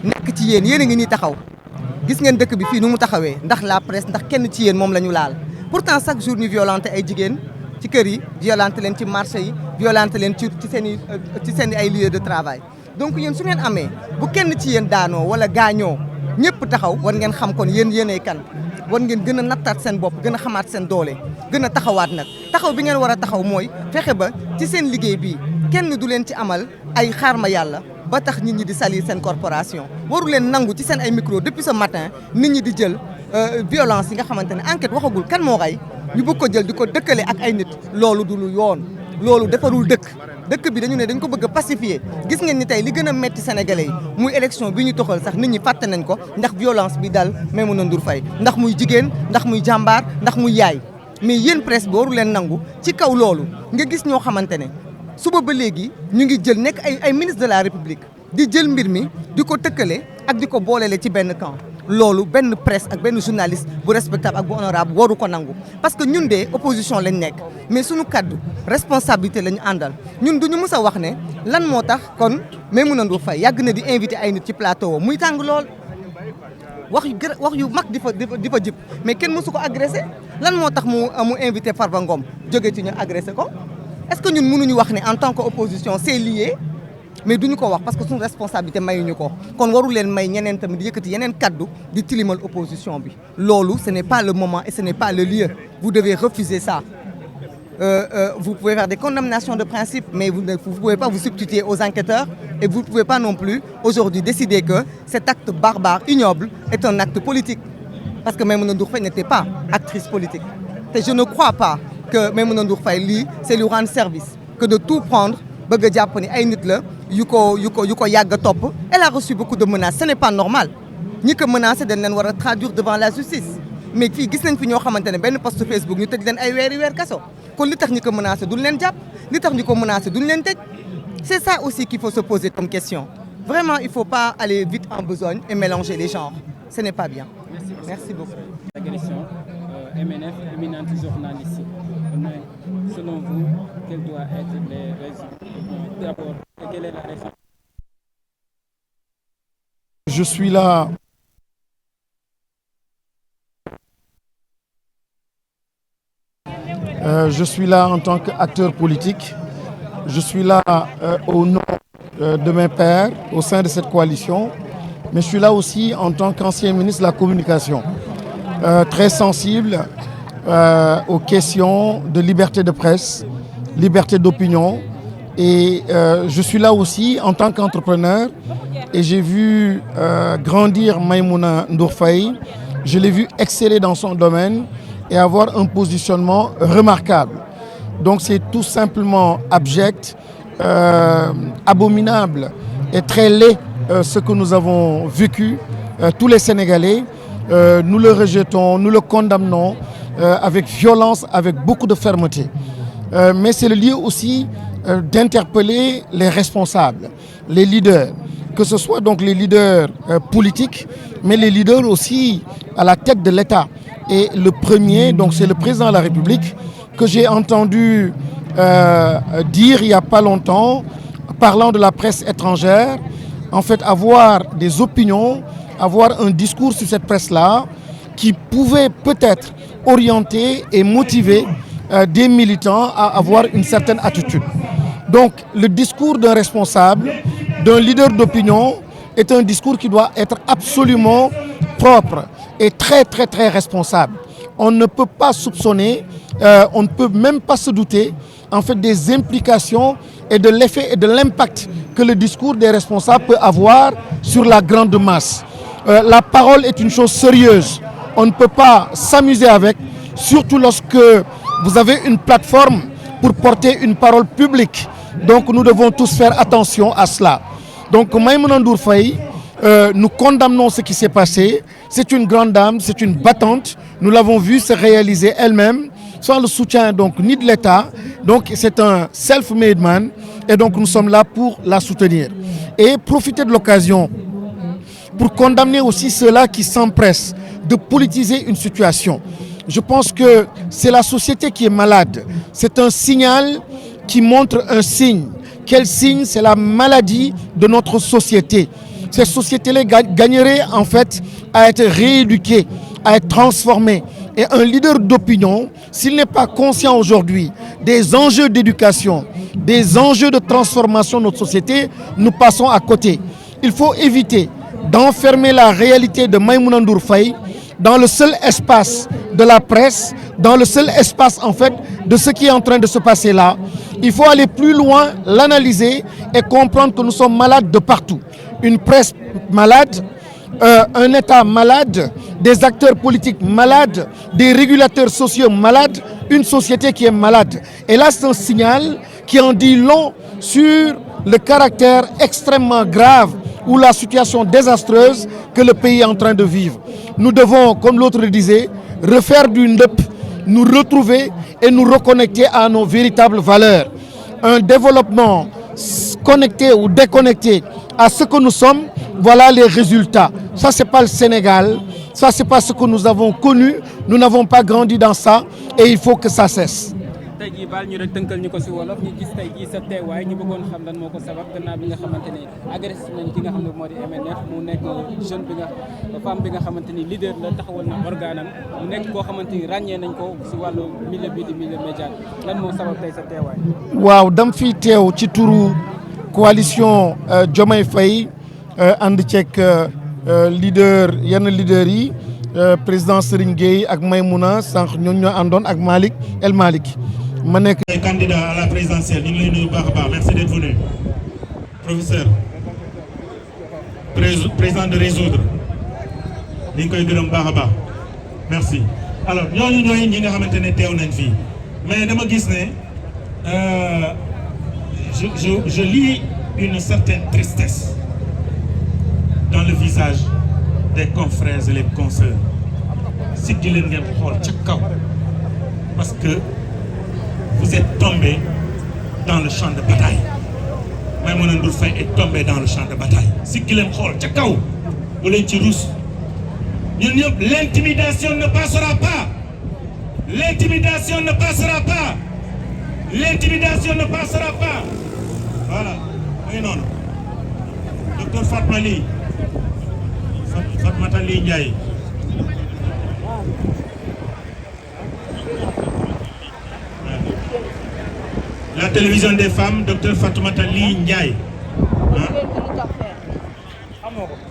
nekk ci yéen yéen a ngi nii taxaw gis ngeen dëkk bi fii nu mu taxawee ndax la presse ndax kenn ci yéen moom la ñu laal pourtant chaque jour ñu violenté ay jigéen ci kër yi violenté leen ci marché yi violenté leen ci seen ay lieux de travail donc yéen su ngeen amee bu kenn ci yéen daanoo wala gaañoo ñëpp taxaw war ngeen xam kon yéenay kan war ngeen gën a nattaat seen bopp gën a xamaat seen doole gën a taxawaat nag taxaw bi ngeen war a taxaw mooy fexe ba ci seen liggéey bi kenn du leen ci amal ay xaarma yàlla ba tax nit ñi di salir seen corporation waru leen nangu ci seen ay micro depuis ce matin nit ñi di jël violence yi nga xamante ne enquête waxagul kan moo rey ñu bëgg ko jël di ko dëkkale ak ay nit loolu du lu yoon loolu defarul dëkk bi dañu ne dañ ko bëgg a pacifier gis ngeen ni tey li gën a metti sénégalais yi muy élection bi ñu toxal sax nit ñi fàtte nañ ko ndax violence bi dal Maimouna Ndour Faye ndax muy jigéen ndax muy jàmbaar ndax muy yaay mais yéen presse bi waru leen nangu ci kaw loolu nga gis ñoo xamante ne suba ba léegi ñu ngi jël nekk ay ministre de la république di jël mbir mi di ko tëkkale ak di ko boolele ci benn camp loolu benn presse ak benn journaliste bu respectable ak bu honorable waru ko nangu parce que ñun de opposition lañ nekk mais suñu kaddu responsabilité la ñu àndal ñun duñu mës a wax ne lan moo tax kon Maimouna Ndour Faye yàgg na di invité ay nit ci plateau muy tàng lool wax yu mag di fa jib mais kenn mësu ko agressé lan moo tax mu invité Farba Ngom jóge ci ñu agressé ko est-ce que ñun mënuñu wax ne en tant que opposition c'est lié mais duñu ko wax parce que suñu responsabilité mayuñu ko kon waru leen may ñeneen tamit di yëkkati yeneen kaddu di tilimal opposition bi loolu ce n'est pas le moment et ce n'est pas le lieu vous devez refuser ça vous pouvez faire des condamnations de principe mais vous ne pouvez pas vous substituer aux enquêteurs et vous ne pouvez pas non plus aujourd'hui décider que cet acte barbare ignoble est un acte politique parce que Maimouna Ndour Faye n'était pas actrice politique et je ne crois pas que Maimouna Ndour Faye lii c'est lui rendre service que de tout prendre bëgg a jàpp ni ay nit la yu ko yàgg a topp elle a reçu beaucoup de menaces ce n'est pas normal ñi ko menacé dañ leen war a traduire devant la justice mais fii gis nañ fi ñoo xamante ne benn post Facebook ñu tëj leen ay weer kaso kon li tax ñi ko menacé duñ leen jàpp li tax ñi ko menacé duñ leen tëj c'est ça aussi qu'il faut se poser comme question vraiment il faut pas aller vite en besogne et mélanger les genres ce n'est pas bien merci beaucoup agression MNF éminente journaliste selon vous quelles doivent être les raisons d'abord quelle est la raison? Je suis là en tant qu'acteur politique. Je suis là au nom de mes pairs au sein de cette coalition. Mais je suis là aussi en tant qu'ancien ministre de la Communication. Très sensible aux questions de liberté de presse, liberté d'opinion. Et je suis là aussi en tant qu'entrepreneur. Et j'ai vu grandir Maimouna Ndour Faye. Je l'ai vu exceller dans son domaine et avoir un positionnement remarquable. Donc c'est tout simplement abject, abominable et très laid ce que nous avons vécu, tous les Sénégalais. Nous le rejetons, nous le condamnons avec violence, avec beaucoup de fermeté. Mais c'est le lieu aussi d'interpeller les responsables, les leaders, que ce soit donc les leaders politiques, mais les leaders aussi à la tête de l'État. Et le premier, donc c'est le président de la République, que j'ai entendu dire il n'y a pas longtemps, parlant de la presse étrangère, en fait avoir des opinions, avoir un discours sur cette presse-là, qui pouvait peut-être orienter et motiver des militants à avoir une certaine attitude. Donc le discours d'un responsable, d'un leader d'opinion, est un discours qui doit être absolument propre et très responsable. On ne peut pas soupçonner, on ne peut même pas se douter en fait des implications et de l'effet et de l'impact que le discours des responsables peut avoir sur la grande masse. La parole est une chose sérieuse. On ne peut pas s'amuser avec, surtout lorsque vous avez une plateforme pour porter une parole publique. Donc nous devons tous faire attention à cela. Donc Maimouna Ndour Faye, nous condamnons ce qui s'est passé. C'est une grande dame, c'est une battante. Nous l'avons vu se réaliser elle-même, sans le soutien donc ni de l'État. Donc c'est un self-made man et donc nous sommes là pour la soutenir. Et profiter de l'occasion pour condamner aussi ceux-là qui s'empressent de politiser une situation. Je pense que c'est la société qui est malade. C'est un signal qui montre un signe. Quel signe? C'est la maladie de notre société. ces sociétés-là gagneraient en fait à être rééduquées, à être transformées. Et un leader d'opinion, s'il n'est pas conscient aujourd'hui des enjeux d'éducation, des enjeux de transformation de notre société, nous passons à côté. Il faut éviter d'enfermer la réalité de Maïmouna Ndour Faye dans le seul espace de la presse, dans le seul espace en fait de ce qui est en train de se passer là. Il faut aller plus loin, l'analyser et comprendre que nous sommes malades de partout. Une presse malade, un État malade, des acteurs politiques malades, des régulateurs sociaux malades, une société qui est malade. Et là, c'est un signal qui en dit long sur le caractère extrêmement grave ou la situation désastreuse que le pays est en train de vivre. Nous devons, comme l'autre le disait, refaire du ndep, nous retrouver et nous reconnecter à nos véritables valeurs. Un développement connecté ou déconnecté à ce que nous sommes, voilà les résultats. Ça, c'est pas le Sénégal, ça, c'est pas ce que nous avons connu, nous n'avons pas grandi dans ça et il faut que ça cesse. tey jii baal ñu rek tënkal ñu ko si wolof ñu gis tey jii sa teewaay ñu bëggoon xam lan moo ko sabab gannaaw bi nga xamante ne agressé nañ ki nga xam ne moo di MNF mu nekk jeune bi nga femme bi nga xamante ni leader la taxawal na organam mu nekk koo xamante ni ràññee nañ ko si wàllu milieu bi di milieu média lan moo sabab tey sa teewaay. waaw dam fiy teew ci turu coalition Diomaye Faye ànd ceeg leader yenn leader yi président Serigne Gueye ak Maymouna sànq ñooñu ñoo àndoon ak Malick El Malick ma nekk candidat à la présidentielle ñu ngi lay nuyu baax a baax merci d'être venu professeur président de résoudre ñu ngi koy gërëm baax a baax merci. alors ñooñu ñooy ñi nga xamante ne teew nañ fii mais dama gis ne je lis une certaine tristesse dans le visage des confrères et les consoeurs siggi leen ngeen xool ca kaw parce que vous êtes tombés dans le champ de bataille Maïmouna Ndour Faye est tombé dans le champ de bataille siggi leen xool ca kaw bu leen ci ruus ñun ñëpp l'intimidation ne passera pas l'intimidation ne passera pas l'intimidation ne passera pas voilà muy noonu docteur Fatmata Ly Ndiaye la télévision des femmes docteur Fatoumata Ly Ndiaye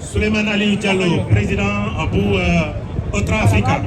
Souleymane Aliou Diallo président bu Otra Africa